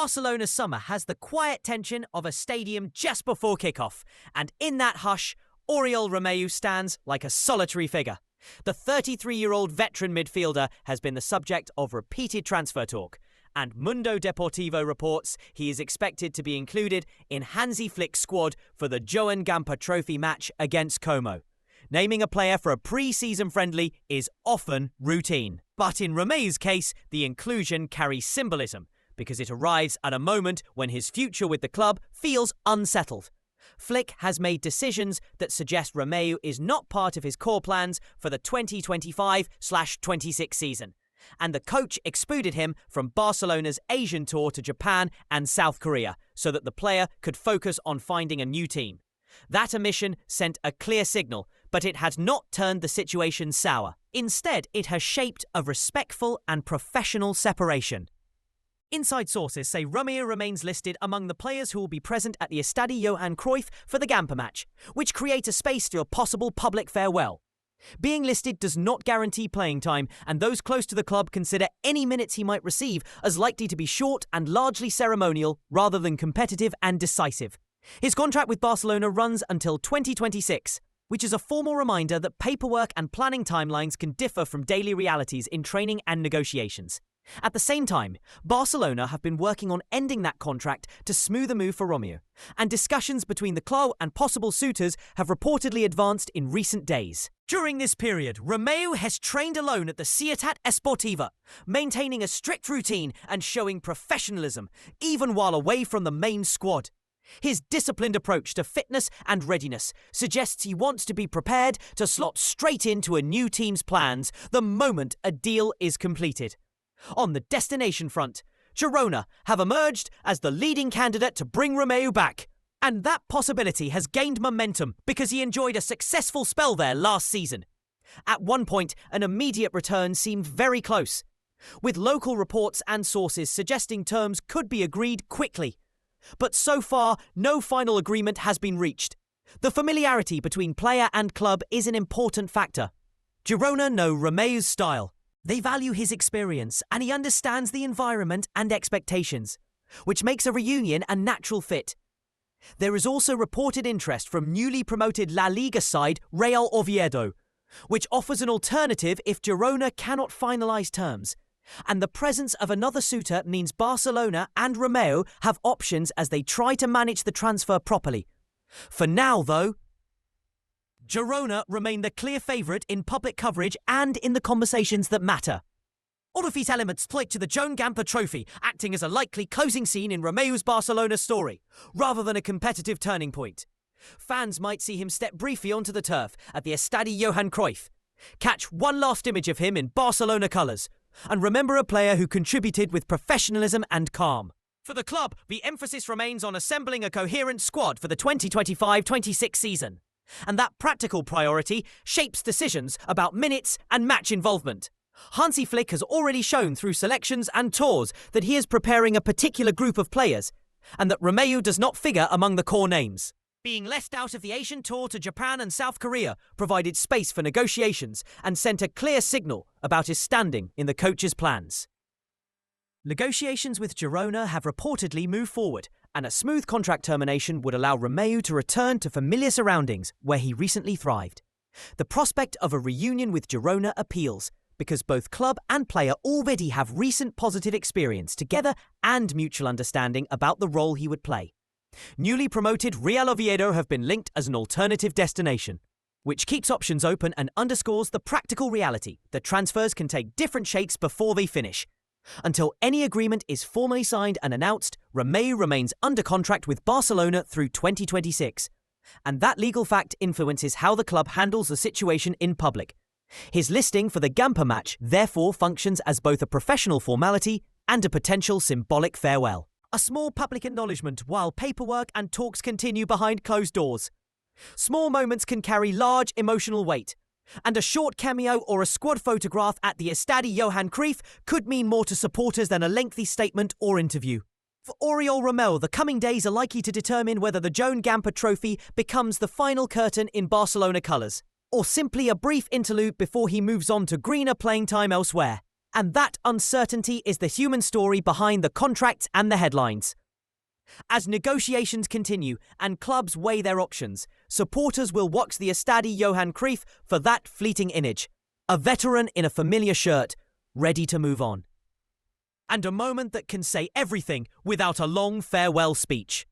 Barcelona's summer has the quiet tension of a stadium just before kickoff, and in that hush, Oriol Romeu stands like a solitary figure. The 33-year-old veteran midfielder has been the subject of repeated transfer talk, and Mundo Deportivo reports he is expected to be included in Hansi Flick's squad for the Joan Gamper trophy match against Como. Naming a player for a pre-season friendly is often routine. But in Romeu's case, the inclusion carries symbolism, because it arrives at a moment when his future with the club feels unsettled. Flick has made decisions that suggest Romeu is not part of his core plans for the 2025/26 season, and the coach excluded him from Barcelona's Asian tour to Japan and South Korea so that the player could focus on finding a new team. That omission sent a clear signal, but it had not turned the situation sour. Instead, it has shaped a respectful and professional separation. Inside sources say Romeu remains listed among the players who will be present at the Estadio Johan Cruyff for the Gamper match, which create a space for a possible public farewell. Being listed does not guarantee playing time, and those close to the club consider any minutes he might receive as likely to be short and largely ceremonial rather than competitive and decisive. His contract with Barcelona runs until 2026, which is a formal reminder that paperwork and planning timelines can differ from daily realities in training and negotiations. At the same time, Barcelona have been working on ending that contract to smooth a move for Romeu, and discussions between the club and possible suitors have reportedly advanced in recent days. During this period, Romeu has trained alone at the Ciutat Esportiva, maintaining a strict routine and showing professionalism, even while away from the main squad. His disciplined approach to fitness and readiness suggests he wants to be prepared to slot straight into a new team's plans the moment a deal is completed. On the destination front, Girona have emerged as the leading candidate to bring Romeu back. And that possibility has gained momentum because he enjoyed a successful spell there last season. At one point, an immediate return seemed very close, with local reports and sources suggesting terms could be agreed quickly. But so far, no final agreement has been reached. The familiarity between player and club is an important factor. Girona know Romeu's style. They value his experience, and he understands the environment and expectations, which makes a reunion a natural fit. There is also reported interest from newly promoted La Liga side Real Oviedo, which offers an alternative if Girona cannot finalise terms. And the presence of another suitor means Barcelona and Romeu have options as they try to manage the transfer properly. For now, though, Girona remain the clear favourite in public coverage and in the conversations that matter. All of these elements point to the Joan Gamper trophy acting as a likely closing scene in Romeu's Barcelona story, rather than a competitive turning point. Fans might see him step briefly onto the turf at the Estadio Johan Cruyff, catch one last image of him in Barcelona colours, and remember a player who contributed with professionalism and calm. For the club, the emphasis remains on assembling a coherent squad for the 2025-26 season. And that practical priority shapes decisions about minutes and match involvement. Hansi Flick has already shown through selections and tours that he is preparing a particular group of players, and that Romeu does not figure among the core names. Being left out of the Asian tour to Japan and South Korea provided space for negotiations and sent a clear signal about his standing in the coach's plans. Negotiations with Girona have reportedly moved forward, and a smooth contract termination would allow Romeu to return to familiar surroundings where he recently thrived. The prospect of a reunion with Girona appeals, because both club and player already have recent positive experience together and mutual understanding about the role he would play. Newly promoted Real Oviedo have been linked as an alternative destination, which keeps options open and underscores the practical reality that transfers can take different shapes before they finish. Until any agreement is formally signed and announced, Romeu remains under contract with Barcelona through 2026. And that legal fact influences how the club handles the situation in public. His listing for the Gamper match therefore functions as both a professional formality and a potential symbolic farewell. A small public acknowledgement while paperwork and talks continue behind closed doors. Small moments can carry large emotional weight, and a short cameo or a squad photograph at the Estadio Johan Cruyff could mean more to supporters than a lengthy statement or interview. For Oriol Romeu, the coming days are likely to determine whether the Joan Gamper trophy becomes the final curtain in Barcelona colours, or simply a brief interlude before he moves on to greener playing time elsewhere. And that uncertainty is the human story behind the contracts and the headlines. As negotiations continue and clubs weigh their options, supporters will watch the Estadi Johan Cruyff for that fleeting image. A veteran in a familiar shirt, ready to move on. And a moment that can say everything without a long farewell speech.